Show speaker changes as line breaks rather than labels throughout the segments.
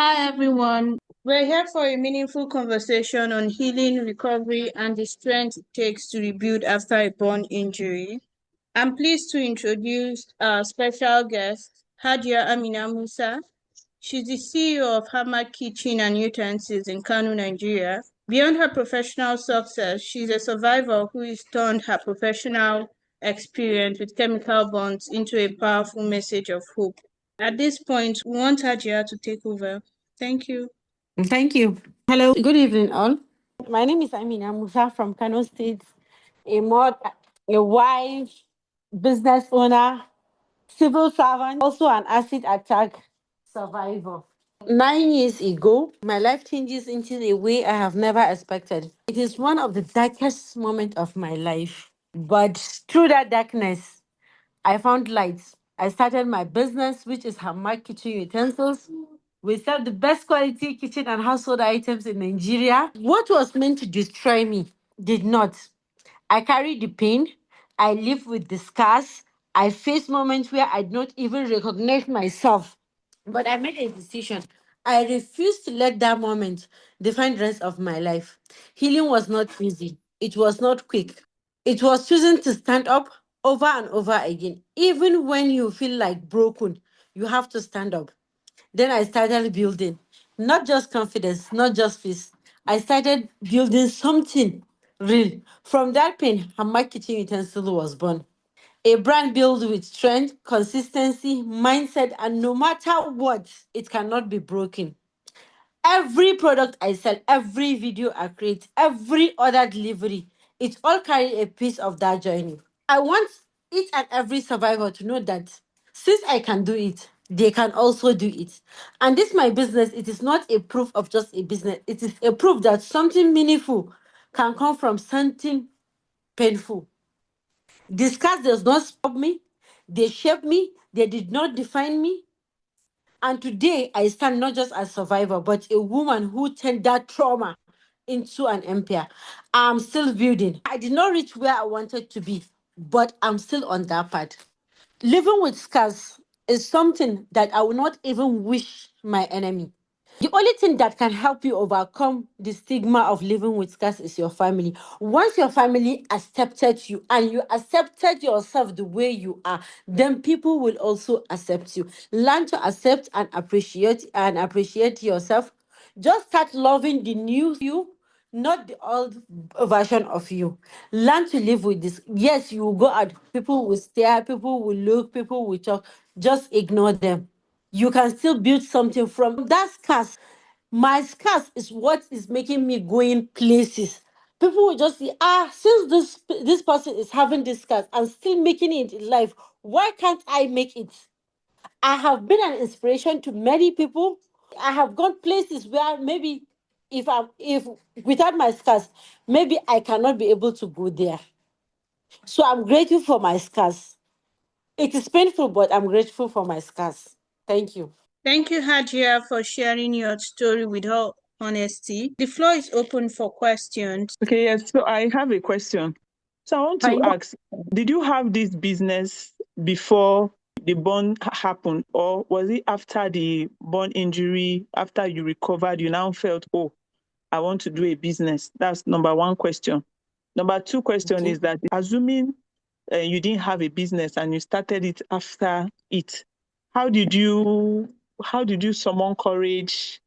Hi everyone. We're here for a meaningful conversation on healing, recovery, and the strength it takes to rebuild after a burn injury. I'm pleased to introduce our special guest, Hajiya Amina Musa. She's the CEO of Hammer Kitchen and Utensils in Kano, Nigeria. Beyond her professional success, she's a survivor who has turned her professional experience with chemical bonds into a powerful message of hope. At this point, we want Hajiya to take over. Thank you.
Thank you. Hello, good evening, all. My name is Amina Musa from Kano State, a mod, a wife, business owner, civil servant, also an acid attack survivor. 9 years ago, my life changes into a way I have never expected. It is one of the darkest moments of my life. But through that darkness, I found light. I started my business, which is Hamad Kitchen Utensils. We sell the best quality kitchen and household items in Nigeria. What was meant to destroy me did not. I carried the pain. I live with the scars. I face moments where I did not even recognize myself. But I made a decision. I refused to let that moment define the rest of my life. Healing was not easy. It was not quick. It was choosing to stand up over and over again. Even when you feel like broken, you have to stand up. Then I started building, not just confidence, not just peace. I started building something real. From that pain, Hammer Kitchen Utensil was born. A brand built with strength, consistency, mindset, and no matter what, it cannot be broken. Every product I sell, every video I create, every other delivery, it all carry a piece of that journey. I want each and every survivor to know that since I can do it, they can also do it. And this my business, it is not a proof of just a business. It is a proof that something meaningful can come from something painful. Discuss does not stop me. They shape me. They did not define me. And today I stand not just as a survivor, but a woman who turned that trauma into an empire. I'm still building. I did not reach where I wanted to be, but I'm still on that path. Living with scars is something that I will not even wish my enemy. The only thing that can help you overcome the stigma of living with scars is your family. Once your family accepted you and you accepted yourself the way you are, then people will also accept you. Learn to accept and appreciate yourself. Just start loving the new you, not the old version of you. Learn to live with this. Yes, you will go out, people will stare, people will look, people will talk. Just ignore them. You can still build something from that scars. My scars is what is making me going places. People will just say, since this person is having this scars and still making it in life, why can't I make it? I have been an inspiration to many people. I have gone places where maybe if without my scars, maybe I cannot be able to go there. So I'm grateful for my scars. It is painful, but I'm grateful for my scars. Thank you.
Thank you, Hajiya, for sharing your story with all honesty. The floor is open for questions.
Okay, yes. So I have a question. So I want to
Fine.
ask, did you have this business before the burn happened, or was it after the burn injury, after you recovered, you now felt, oh, I want to do a business? That's number one question. Number two question
Okay.
is that assuming you didn't have a business and you started it after it, how did you summon courage?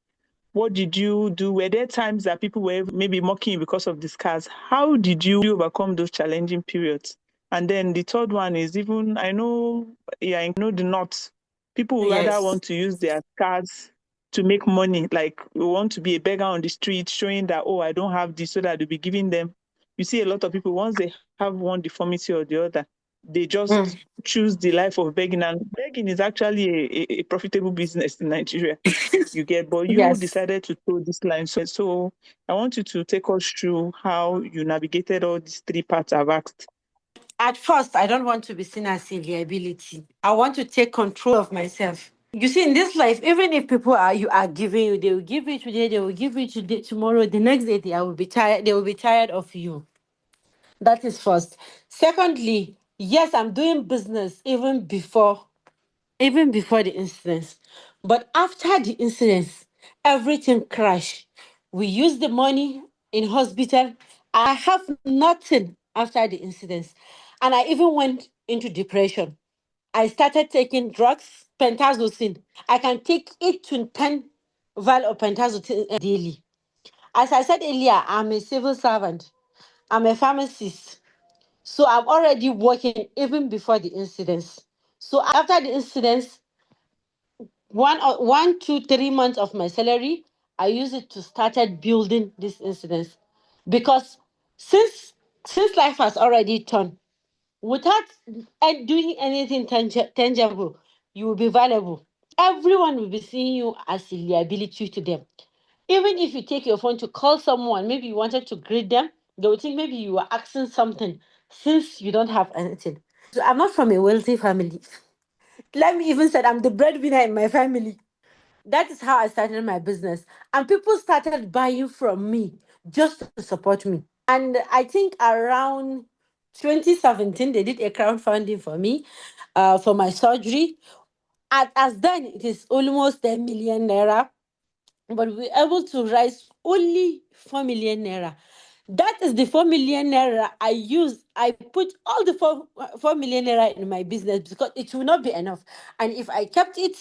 What did you do? Were there times that people were maybe mocking you because of the scars? How did you overcome those challenging periods? And then the third one is even, I know, yeah, I know the knots. People would rather
Yes.
want to use their scars to make money. Like, we want to be a beggar on the street, showing that, oh, I don't have this, so that they'll be giving them. You see a lot of people, once they have one deformity or the other, they just choose the life of begging. And begging is actually a profitable business in Nigeria. You get, but you
Yes.
decided to toe this line. So I want you to take us through how you navigated all these three parts I've asked.
At first, I don't want to be seen as a liability. I want to take control of myself. You see, in this life, even if people are giving you, they will give you today, they will give you today, tomorrow, the next day they will be tired, they will be tired of you. That is first. Secondly, yes, I'm doing business even before the incidents. But after the incidents, Everything crashed. We used the money in hospital. I have nothing after the incidents. And I even went into depression. I started taking drugs, pentazocine. I can take 8 to 10 vial of pentazocine daily. As I said earlier, I'm a civil servant. I'm a pharmacist. So I'm already working even before the incidents. So after the incidents, 1, 2, 3 months of my salary, I use it to started building this incidents. Because since life has already turned, without doing anything tangible, you will be valuable. Everyone will be seeing you as a liability to them. Even if you take your phone to call someone, maybe you wanted to greet them, they will think maybe you were asking something since you don't have anything. So I'm not from a wealthy family. Let me even say I'm the breadwinner in my family. That is how I started my business. And people started buying from me just to support me. And I think around 2017, they did a crowdfunding for me for my surgery. As then, it is almost 10 million naira, but we were able to raise only 4 million naira. That is the 4 million naira I use. I put all the 4 million naira in my business because it will not be enough. And if I kept it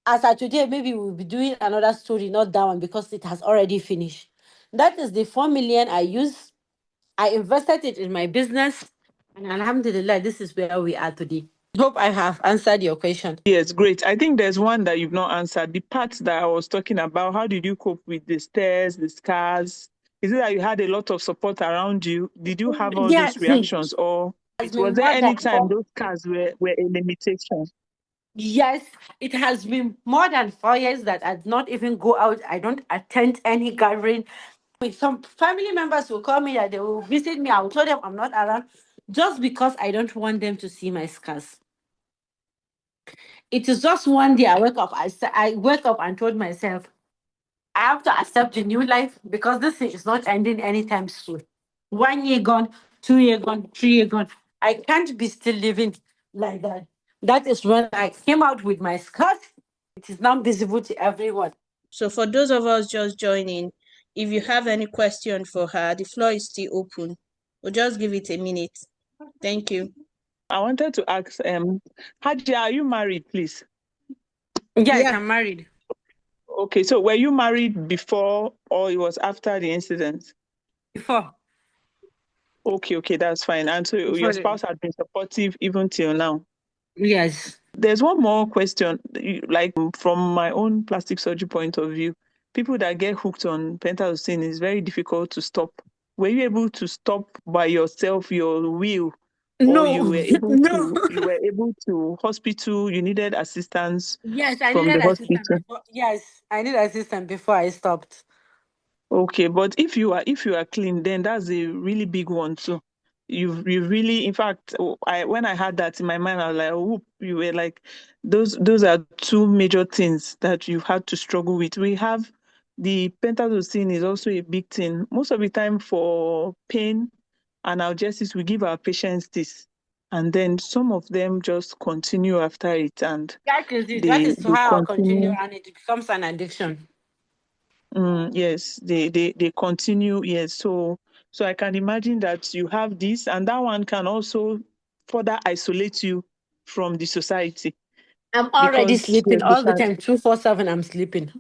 as at today, maybe we'll be doing another story, not that one, because it has already finished. That is the 4 million I use. I invested it in my business, and alhamdulillah, this is where we are today. Hope I have answered your question.
Yes, great. I think there's one that you've not answered. The part that I was talking about, how did you cope with the stairs, the scars? Is it that you had a lot of support around you? Did you have all those
Yes, it
reactions? Or
has
was
been
there
more than
any time
4.
those scars were a limitation?
Yes, it has been more than 4 years that I did not even go out. I don't attend any gathering. With some family members will call me that they will visit me. I will tell them I'm not around just because I don't want them to see my scars. It is just one day I wake up. I wake up and told myself I have to accept the new life because this thing is not ending anytime soon. 1 year gone, 2 year gone, 3 year gone. I can't be still living like that. That is when I came out with my skirt. It is now visible to everyone.
So for those of us just joining, if you have any question for her, the floor is still open. We'll just give it a minute. Thank you.
I wanted to ask, Hajiya, are you married, please?
Yes,
Yeah.
I'm married.
Okay, so were you married before or it was after the incident?
Before.
Okay, that's fine. And so your
Before the,
spouse had been supportive even till now.
yes.
There's one more question, like from my own plastic surgery point of view, people that get hooked on pentazocine is very difficult to stop. Were you able to stop by yourself, your will, or
No, no.
you were able to hospital, you needed assistance
Yes, I
from
needed
the
assistance
hospital?
before. Yes, I needed assistance before I stopped.
Okay, but if you are clean, then that's a really big one too. You really, in fact, I when I had that in my mind, I was like, oh, you were like, those are two major things that you've had to struggle with. We have the pentazocine is also a big thing. Most of the time for pain and analgesics, we give our patients this, and then some of them just continue after it, and
That is it. That
they
is
they
how I continue,
continue.
and it becomes an addiction.
Yes, they continue. Yes, so I can imagine that you have this, and that one can also further isolate you from the society
I'm already
because
sleeping
they
all the
can.
time. 247, I'm sleeping.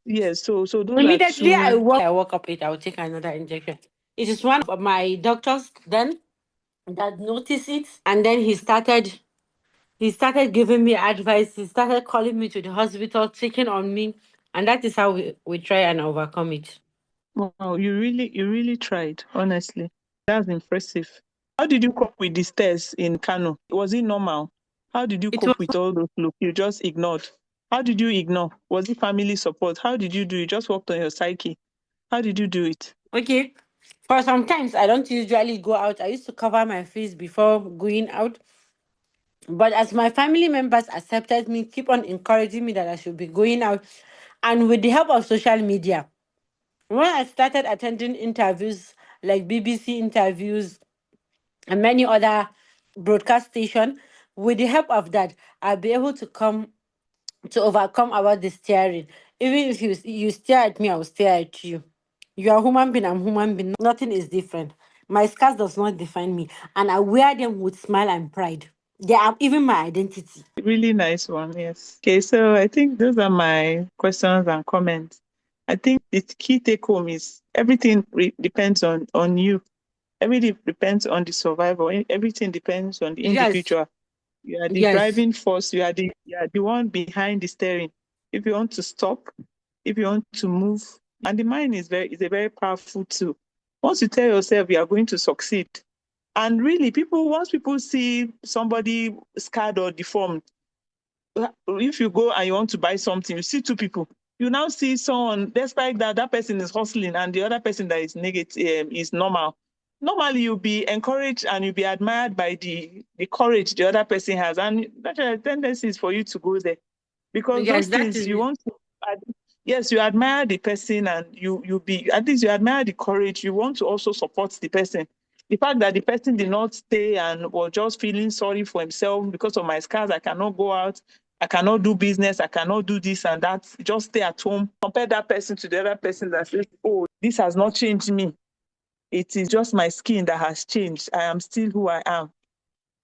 Yes. So those are
Immediately
two.
I woke up, I will take another injection. It is one of my doctors then that noticed it, and then he started giving me advice. He started calling me to the hospital, checking on me, and that is how we try and overcome it.
Wow, you really tried. Honestly, that's impressive. How did you cope with the stairs in Kano? Was it normal? How did you
It was
cope with all those look? You just ignored. How did you ignore? Was it family support? How did you do? You just worked on your psyche. How did you do it?
okay. For sometimes I don't usually go out. I used to cover my face before going out. But as my family members accepted me, keep on encouraging me that I should be going out, and with the help of social media, when I started attending interviews like BBC interviews and many other broadcast station, with the help of that, I'll be able to overcome about the steering. Even if you stare at me, I'll stare at you. You are human being, I'm human being. Nothing is different. My scars does not define me. And I wear them with smile and pride. They are even my identity.
Really nice one, yes. Okay, so I think those are my questions and comments. I think the key take home is everything depends on you. Everything depends on the survivor. Everything depends on the
Yes,
individual. You are the
yes.
driving force. You are the one behind the steering. If you want to stop, if you want to move, and the mind is a very powerful tool. Once you tell yourself you are going to succeed, and really, once people see somebody scarred or deformed, if you go and you want to buy something, you see two people. You now see someone, despite that person is hustling and the other person that is negative is normal. Normally, you'll be encouraged and you'll be admired by the courage the other person has, and that tendency is for you to go there because those
Yes, that
things
is
you
it.
want to. Yes, you admire the person and you be at least you admire the courage. You want to also support the person. The fact that the person did not stay and was just feeling sorry for himself because of my scars, I cannot go out, I cannot do business, I cannot do this and that. Just stay at home. Compare that person to the other person that says, "Oh, this has not changed me. It is just my skin that has changed. I am still who I am."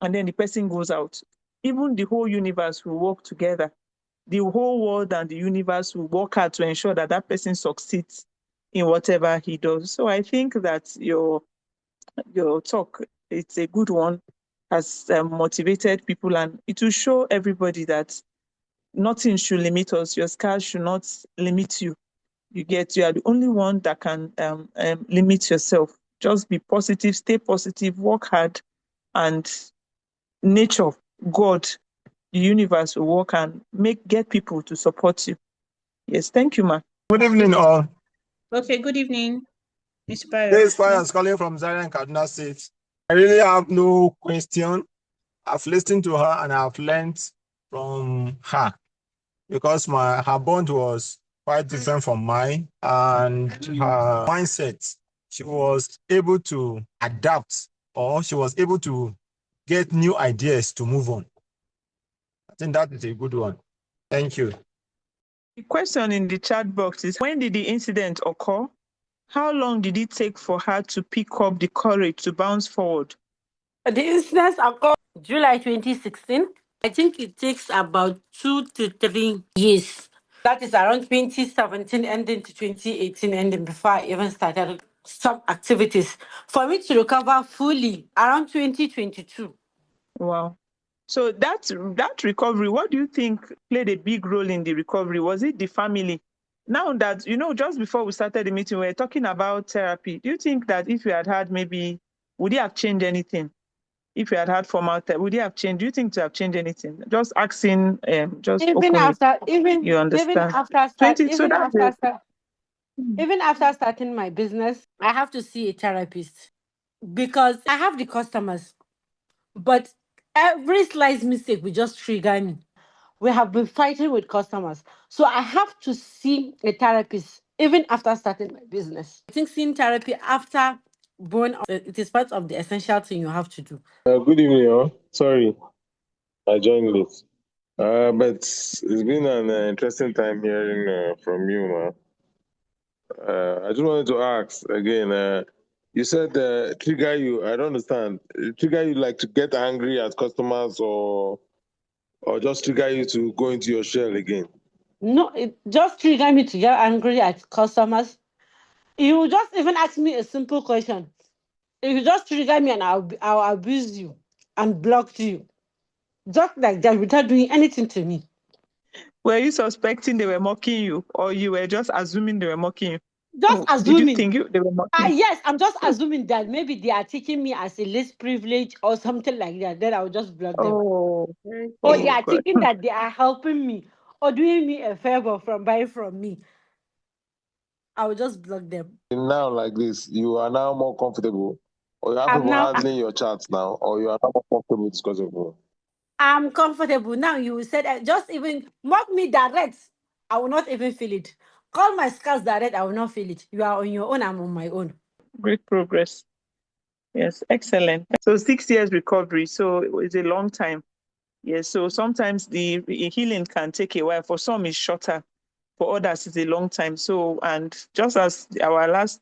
And then the person goes out. Even the whole universe will work together. The whole world and the universe will work hard to ensure that that person succeeds in whatever he does. So I think that your talk, it's a good one, has motivated people, and it will show everybody that nothing should limit us. Your scars should not limit you. You are the only one that can limit yourself. Just be positive, stay positive, work hard, and nature, God, the universe will work and get people to support you. Yes, thank you, ma.
Good evening, all.
Okay, good evening, Mr. Bayo.
This is Fayaz calling from Nigerian Kaduna State. I really have no question. I've listened to her and I've learned from her because her bond was quite different from mine, and her mindset, she was able to adapt, or she was able to get new ideas to move on. I think that is a good one. Thank you.
The question in the chat box is, when did the incident occur? How long did it take for her to pick up the courage to bounce forward?
The incidents occurred July 2016. I think it takes about 2 to 3 years. That is around 2017 ending to 2018 ending before I even started some activities. For me to recover fully around 2022.
Wow. So that recovery, what do you think played a big role in the recovery? Was it the family? Now that, just before we started the meeting, we were talking about therapy. Do you think that if you had had maybe, would it have changed anything? If you had had formal therapy, would it have changed? Do you think to have changed anything? Just asking, just
Even
openly,
after even
you
even
understand.
after start
20, so
even
that's
after
it.
start even after starting my business, I have to see a therapist because I have the customers, but every slight mistake will just trigger me. We have been fighting with customers, so I have to see a therapist even after starting my business. I think seeing therapy after born it is part of the essential thing you have to do.
Good evening, all. Sorry, I joined late. But it's been an interesting time hearing from you, man. I just wanted to ask again. You said trigger you. I don't understand. Trigger you like to get angry at customers, or just trigger you to go into your shell again.
No, it just trigger me to get angry at customers. You just even ask me a simple question. If you just trigger me and I'll abuse you and block you. Just like that without doing anything to me.
Were you suspecting they were mocking you, or you were just assuming they were mocking you?
Just
Oh, did you
assuming.
think they were mocking
Yes, I'm just assuming that maybe they are taking me as a least privilege or something like that. Then I'll just block them.
Oh,
Or they
oh
are
God.
thinking that they are helping me or doing me a favor from buying from me. I will just block them.
Now, like this, you are now more comfortable, or you have
I'm
people
now
handling your chats now, or you are now more comfortable discussing with people.
I'm comfortable. Now you will say that just even mock me direct. I will not even feel it. Call my scars direct, I will not feel it. You are on your own, I'm on my own.
Great progress. Yes, excellent. So 6 years recovery. So it's a long time. Yes. So sometimes the healing can take a while. For some, it's shorter. for others is a long time. So, and just as our last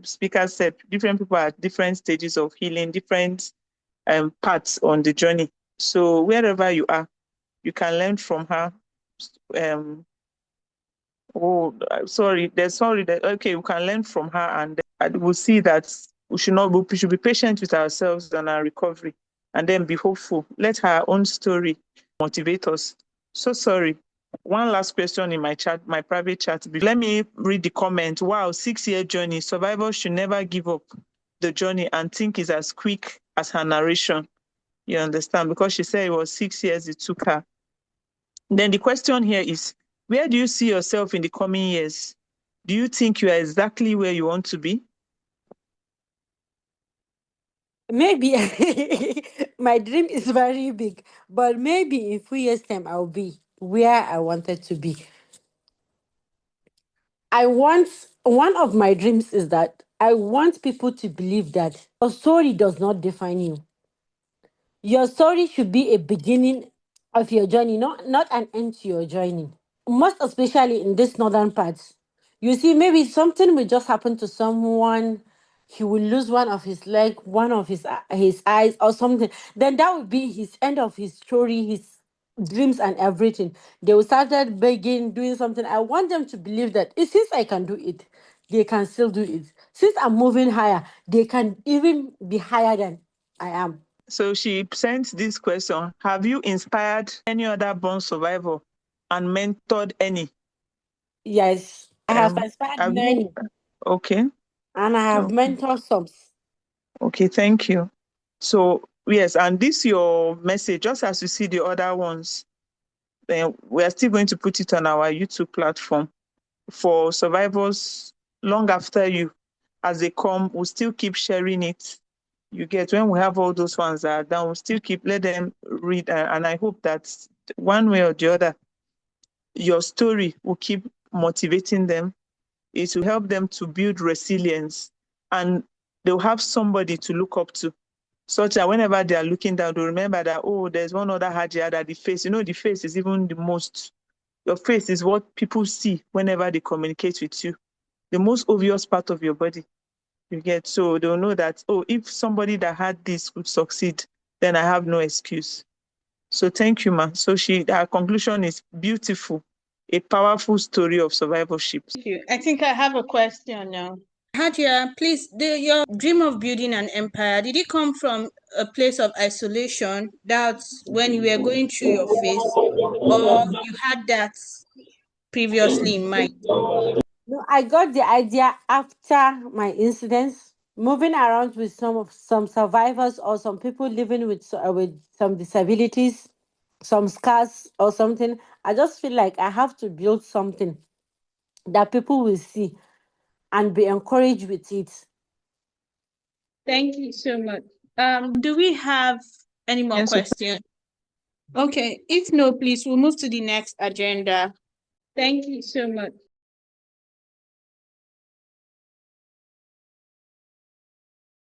speaker said, different people are at different stages of healing, different parts on the journey. So wherever you are, you can learn from her. Sorry, okay, we can learn from her, and we'll see that we should be patient with ourselves and our recovery, and then be hopeful. Let her own story motivate us. So sorry. One last question in my chat, my private chat. Let me read the comment. Wow, 6-year journey. Survivors should never give up the journey and think it's as quick as her narration. You understand? Because she said it was 6 years it took her. Then the question here is, where do you see yourself in the coming years? Do you think you are exactly where you want to be?
Maybe my dream is very big, but maybe in 3 years' time, I'll be where I wanted to be. One of my dreams is that I want people to believe that your story does not define you. Your story should be a beginning of your journey, not an end to your journey. Most especially in this northern parts. You see, maybe something will just happen to someone. He will lose one of his leg, one of his eyes, or something. Then that would be his end of his story, his dreams and everything. They will start begging, doing something. I want them to believe that since I can do it, they can still do it. Since I'm moving higher, they can even be higher than I am.
So she sent this question. Have you inspired any other born survivor and mentored any?
Yes, I have inspired
Have you?
many,
Okay.
and I have
Oh,
mentored some.
okay, thank you. So yes, and this your message, just as you see the other ones, then we are still going to put it on our YouTube platform for survivors long after you. As they come, we'll still keep sharing it. You get, when we have all those ones that are down, we'll still let them read. And I hope that one way or the other, your story will keep motivating them. It will help them to build resilience, and they'll have somebody to look up to, such that whenever they are looking down, they'll remember that, oh, there's one other Hajiya, that the face, the face is even the most, your face is what people see whenever they communicate with you, the most obvious part of your body. You get, so they'll know that, oh, if somebody that had this could succeed, then I have no excuse. So thank you, ma. So her conclusion is beautiful, a powerful story of survivorship.
Thank you. I think I have a question now. Hajiya, please, your dream of building an empire, did it come from a place of isolation? That's when you were going through your phase, or you had that previously in mind?
No, I got the idea after my incidents, moving around with some survivors or some people living with some disabilities, some scars or something. I just feel like I have to build something that people will see and be encouraged with it.
Thank you so much. Do we have any more
Yes,
questions? Okay, if no, please, we'll move to the next agenda. Thank you so much.